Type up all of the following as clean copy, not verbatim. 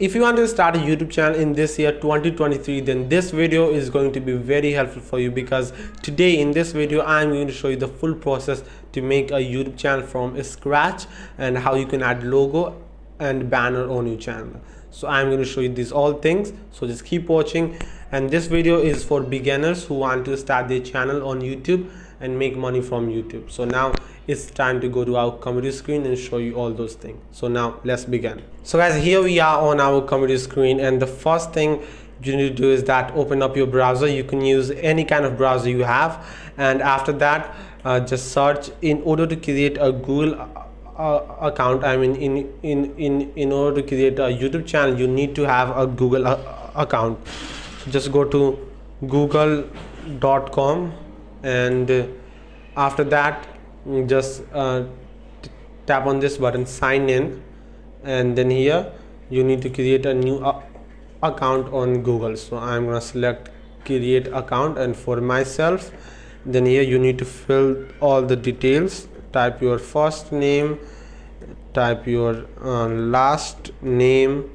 If you want to start a YouTube channel in this year 2023, then this video is going to be very helpful for you, because today in this video I'm going to show you the full process to make a YouTube channel from scratch and how you can add logo and banner on your channel. So I'm going to show you these all things, so just keep watching. And this video is for beginners who want to start their channel on YouTube and make money from YouTube. So now it's time to go to our computer screen and show you all those things. So now let's begin. So guys, here we are on our computer screen, and the first thing you need to do is that open up your browser. You can use any kind of browser you have, and after that just search. In order to create a Google account, I mean in order to create a YouTube channel, you need to have a Google account. So just go to google.com, and after that just tap on this button, sign in, and then here you need to create a new account on Google. So I'm gonna select create account, and for myself, then here you need to fill all the details. Type your first name, type your last name,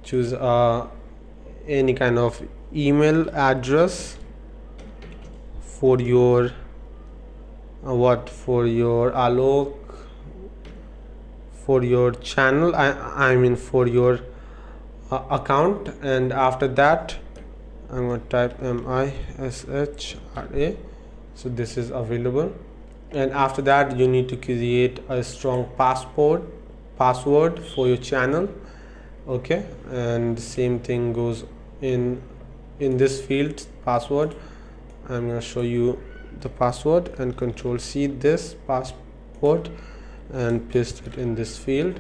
choose any kind of email address for your for your Alok, for your channel, I mean for your account. And after that I'm going to type MISHRA, so this is available. And after that you need to create a strong password for your channel. Okay, and the same thing goes in this field, password. I'm going to show you the password, and Control-C this password and paste it in this field.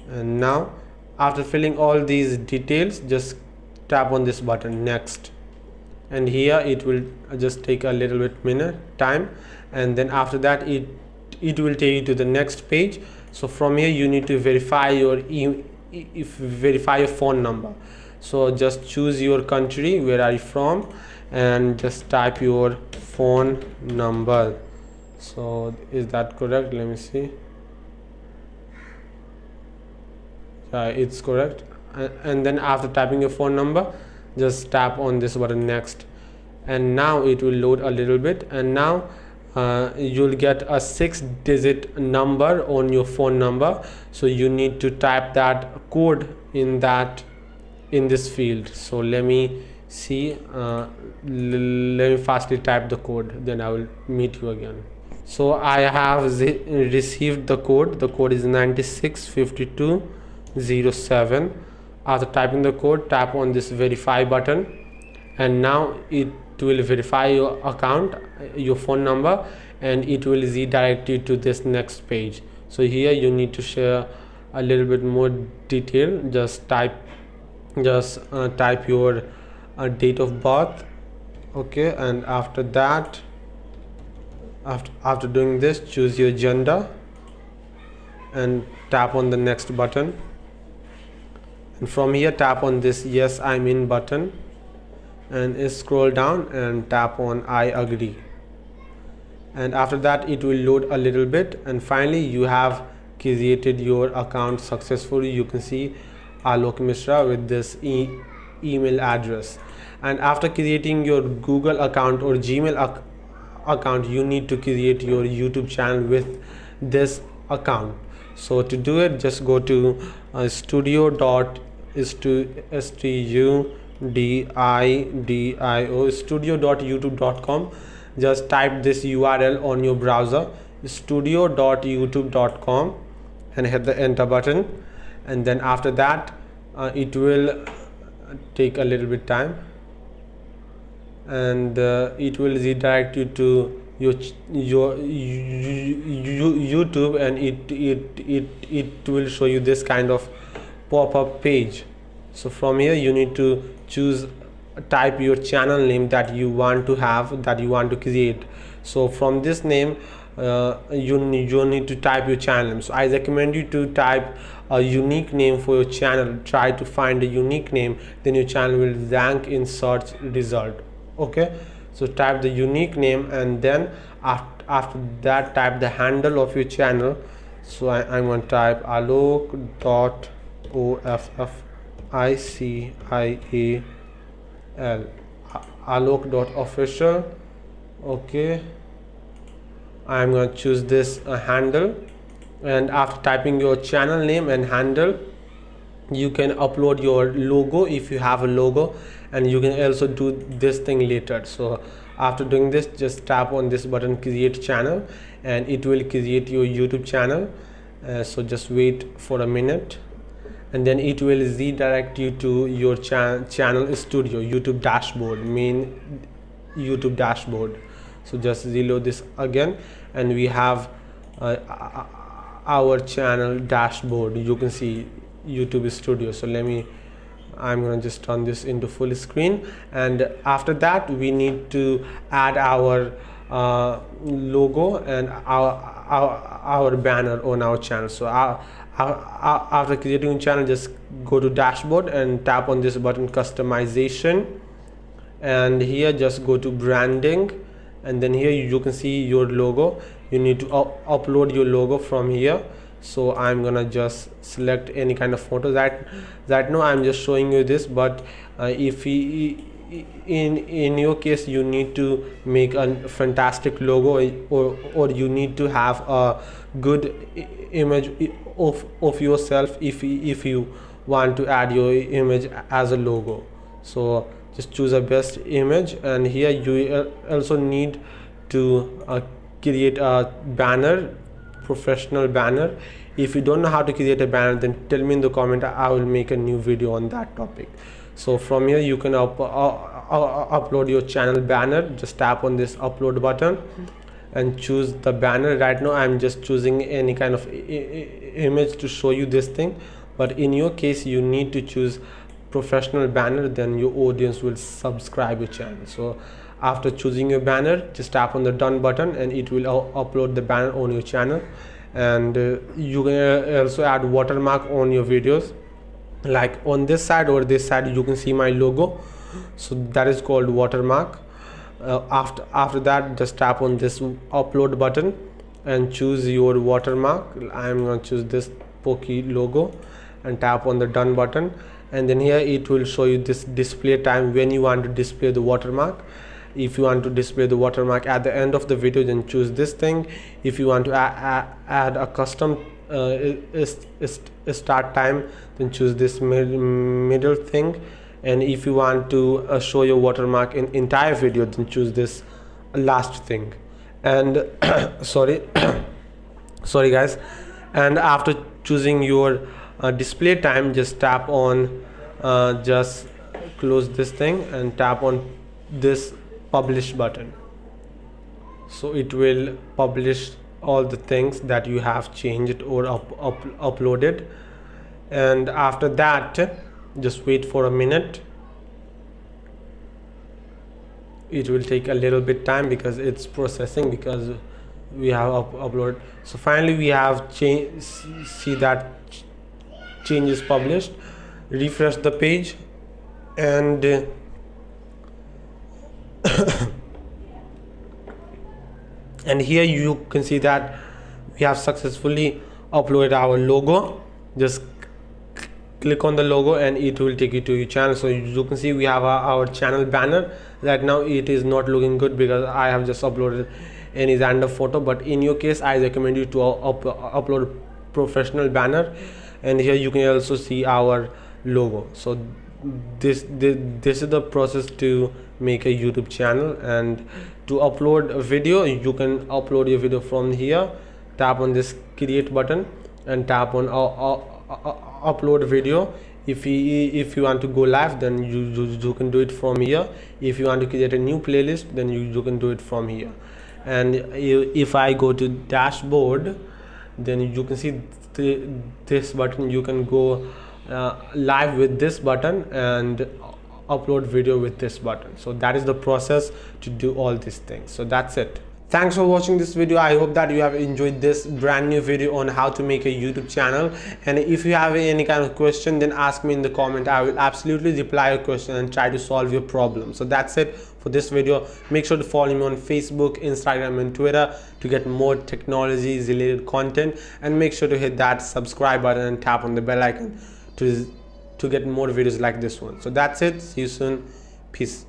And now after filling all these details, just tap on this button, next, and here it will just take a little bit time, and then after that it will take you to the next page. So from here you need to verify your phone number. So just choose your country, where are you from, and just type your phone number. So is that correct? Let me see. Yeah, it's correct. And then after typing your phone number, just tap on this button, next, and now it will load a little bit, and now you'll get a 6-digit number on your phone number. So you need to type that code in this field. So let me see, let me fastly type the code, then I will meet you again. So I have received the code is 965207. After typing the code, tap on this verify button, and now it will verify your account, your phone number, and it will redirect you to this next page. So here you need to share a little bit more detail. Just type your date of birth. Okay, and after that, after doing this, choose your gender and tap on the next button, and from here tap on this yes I'm in button, and scroll down and tap on I agree. And after that it will load a little bit, and finally you have created your account successfully. You can see Alok Mishra with this email address. And after creating your Google account or Gmail account, you need to create your YouTube channel with this account. So to do it, just go to studio.youtube.com. just type this URL on your browser, studio.youtube.com, and hit the enter button. And then after that it will take a little bit time, and it will redirect you to your YouTube, and it will show you this kind of pop-up page. So from here you need to type your channel name that you want to create. So from this name you need to type your channel name. So I recommend you to type a unique name for your channel. Try to find a unique name, then your channel will rank in search result. Okay, so type the unique name, and then after that type the handle of your channel. So I'm going to type alok.off ICIAL, alok.official. Okay, I'm going to choose this handle, and after typing your channel name and handle, you can upload your logo if you have a logo, and you can also do this thing later. So after doing this, just tap on this button, create channel, and it will create your YouTube channel. So just wait for a minute, and then it will redirect you to your channel studio, YouTube dashboard, main YouTube dashboard. So just reload this again, and we have our channel dashboard. You can see YouTube studio. So I'm gonna just turn this into full screen, and after that we need to add our logo and our banner on our channel. So after creating a channel, just go to dashboard and tap on this button, customization, and here just go to branding, and then here you can see your logo. You need to upload your logo from here. So I'm gonna just select any kind of photo. That now I'm just showing you this, but if in your case you need to make a fantastic logo, or you need to have a good image of yourself if you want to add your image as a logo. So just choose a best image, and here you also need to create a banner, professional banner. If you don't know how to create a banner, then tell me in the comment. I will make a new video on that topic. So from here you can upload your channel banner. Just tap on this upload button and choose the banner. Right now I'm just choosing any kind of image to show you this thing, but in your case you need to choose professional banner, then your audience will subscribe your channel. So after choosing your banner, just tap on the done button, and it will upload the banner on your channel. And you can also add watermark on your videos, like on this side or this side you can see my logo, so that is called watermark. After that, just tap on this upload button and choose your watermark. I'm going to choose this Pokey logo, and tap on the done button, and then here it will show you this display time when you want to display the watermark. If you want to display the watermark at the end of the video, then choose this thing. If you want to add a custom start time, then choose this middle thing. And if you want to show your watermark in entire video, then choose this last thing. And sorry guys, and after choosing your display time, just tap on just close this thing and tap on this publish button. So it will publish all the things that you have changed or uploaded. And after that, just wait for a minute. It will take a little bit time because it's processing, because we have uploaded. So finally we have see that changes published. Refresh the page, and and here you can see that we have successfully uploaded our logo. Just click on the logo and it will take you to your channel. So you can see we have our channel banner. Right now it is not looking good because I have just uploaded any random photo, but in your case I recommend you to upload professional banner. And here you can also see our logo. So this is the process to make a YouTube channel. And to upload a video, you can upload your video from here. Tap on this create button and tap on upload video. If you want to go live, then you can do it from here. If you want to create a new playlist, then you can do it from here. And if I go to dashboard, then you can see this button. You can go live with this button and upload video with this button. So that is the process to do all these things. So that's it. Thanks for watching this video. I hope that you have enjoyed this brand new video on how to make a YouTube channel. And if you have any kind of question, then ask me in the comment. I will absolutely reply your question and try to solve your problem. So that's it for this video. Make sure to follow me on Facebook, Instagram and Twitter to get more technology related content, and make sure to hit that subscribe button and tap on the bell icon to to get more videos like this one. So that's it. See you soon. Peace.